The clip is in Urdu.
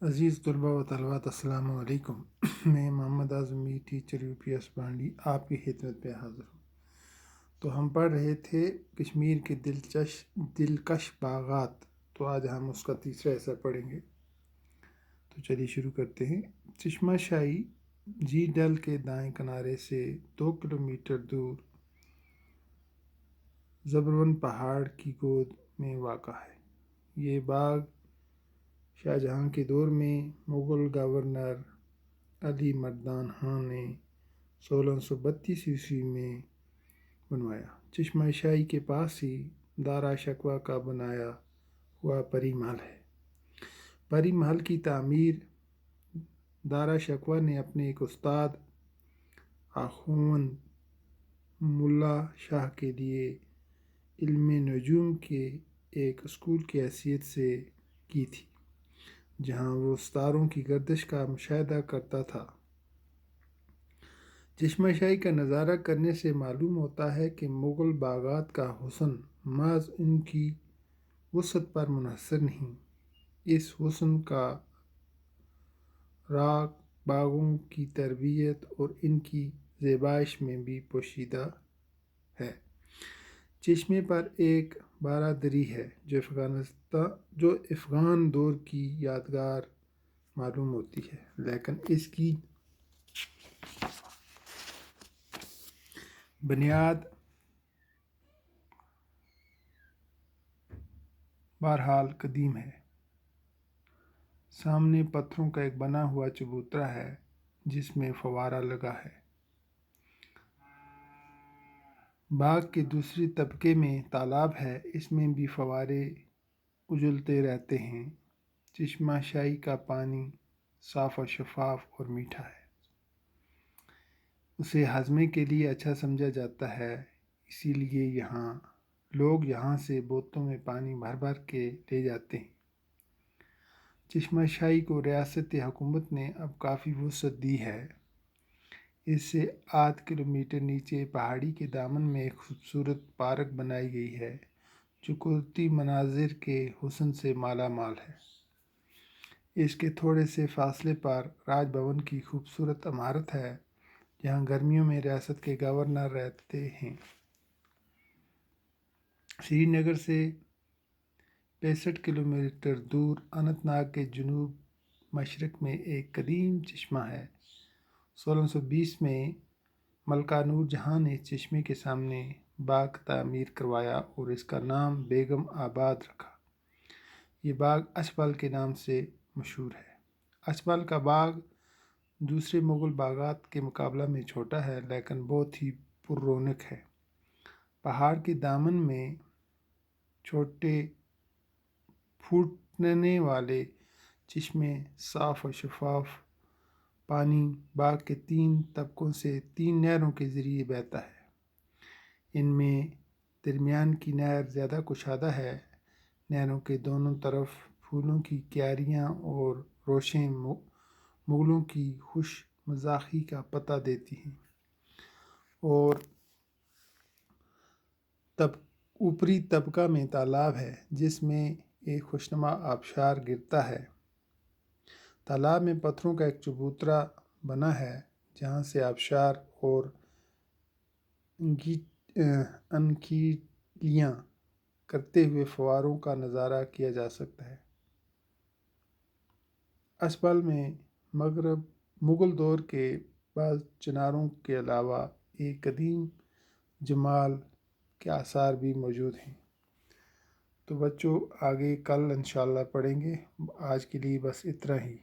عزیز طلباء و طالبات السلام علیکم۔ میں محمد اعظم میر ٹیچر UPS بانڈی آپ کی خدمت پہ حاضر ہوں۔ تو ہم پڑھ رہے تھے کشمیر کے دلکش باغات، تو آج ہم اس کا تیسرا حصہ پڑھیں گے۔ تو چلیے شروع کرتے ہیں۔ چشمہ شاہی جی ڈل کے دائیں کنارے سے 2 کلومیٹر دور زبرون پہاڑ کی گود میں واقع ہے۔ یہ باغ شاہجہاں کے دور میں مغل گورنر علی مردان خان نے 1632 عیسوی میں بنوایا۔ چشمہ شاہی کے پاس ہی دارا شکوہ کا بنایا ہوا پری محل ہے۔ پری محل کی تعمیر دارا شکوہ نے اپنے ایک استاد آخوند ملا شاہ کے لیے علم نجوم کے ایک اسکول کی حیثیت سے کی تھی، جہاں وہ ستاروں کی گردش کا مشاہدہ کرتا تھا۔ چشمہ شاہی کا نظارہ کرنے سے معلوم ہوتا ہے کہ مغل باغات کا حسن محض ان کی وسعت پر منحصر نہیں، اس حسن کا راز باغوں کی تربیت اور ان کی زیبائش میں بھی پوشیدہ ہے۔ چشمے پر ایک بارہ ہے جو افغان دور کی یادگار معلوم ہوتی ہے، لیکن اس کی بنیاد بہرحال قدیم ہے۔ سامنے پتھروں کا ایک بنا ہوا چبوترا ہے جس میں فوارہ لگا ہے۔ باغ کے دوسری طبقے میں تالاب ہے، اس میں بھی فوارے اجلتے رہتے ہیں۔ چشمہ شاہی کا پانی صاف و شفاف اور میٹھا ہے۔ اسے ہاضمے کے لیے اچھا سمجھا جاتا ہے، اسی لیے لوگ یہاں سے بوتلوں میں پانی بھر بھر کے لے جاتے ہیں۔ چشمہ شاہی کو ریاستی حکومت نے اب کافی وسعت دی ہے۔ اس سے آدھ کلومیٹر نیچے پہاڑی کے دامن میں ایک خوبصورت پارک بنائی گئی ہے جو قدرتی مناظر کے حسن سے مالا مال ہے۔ اس کے تھوڑے سے فاصلے پر راج بھون کی خوبصورت عمارت ہے، جہاں گرمیوں میں ریاست کے گورنر رہتے ہیں۔ سری نگر سے 65 کلومیٹر دور اننت ناگ کے جنوب مشرق میں ایک قدیم چشمہ ہے۔ 1620 میں ملکہ نور جہاں نے چشمے کے سامنے باغ تعمیر کروایا اور اس کا نام بیگم آباد رکھا۔ یہ باغ اچھبل کے نام سے مشہور ہے۔ اچھبل کا باغ دوسرے مغل باغات کے مقابلہ میں چھوٹا ہے، لیکن بہت ہی پر رونق ہے۔ پہاڑ کے دامن میں چھوٹے پھوٹنے والے چشمے صاف و شفاف پانی باغ کے 3 طبقوں سے 3 نہروں کے ذریعے بہتا ہے۔ ان میں درمیان کی نہر زیادہ کشادہ ہے۔ نہروں کے دونوں طرف پھولوں کی کیاریاں اور روشیں مغلوں کی خوش مزاحی کا پتہ دیتی ہیں، اور اوپری طبقہ میں تالاب ہے جس میں ایک خوشنما آبشار گرتا ہے۔ تالاب میں پتھروں کا ایک چبوترا بنا ہے جہاں سے آبشار اور انکیلیاں کرتے ہوئے فواروں کا نظارہ کیا جا سکتا ہے۔ اچھبل میں مغل دور کے بعض چناروں کے علاوہ ایک قدیم جمال کے آثار بھی موجود ہیں۔ تو بچوں، آگے کل انشاءاللہ پڑھیں گے۔ آج کے لیے بس اتنا ہی۔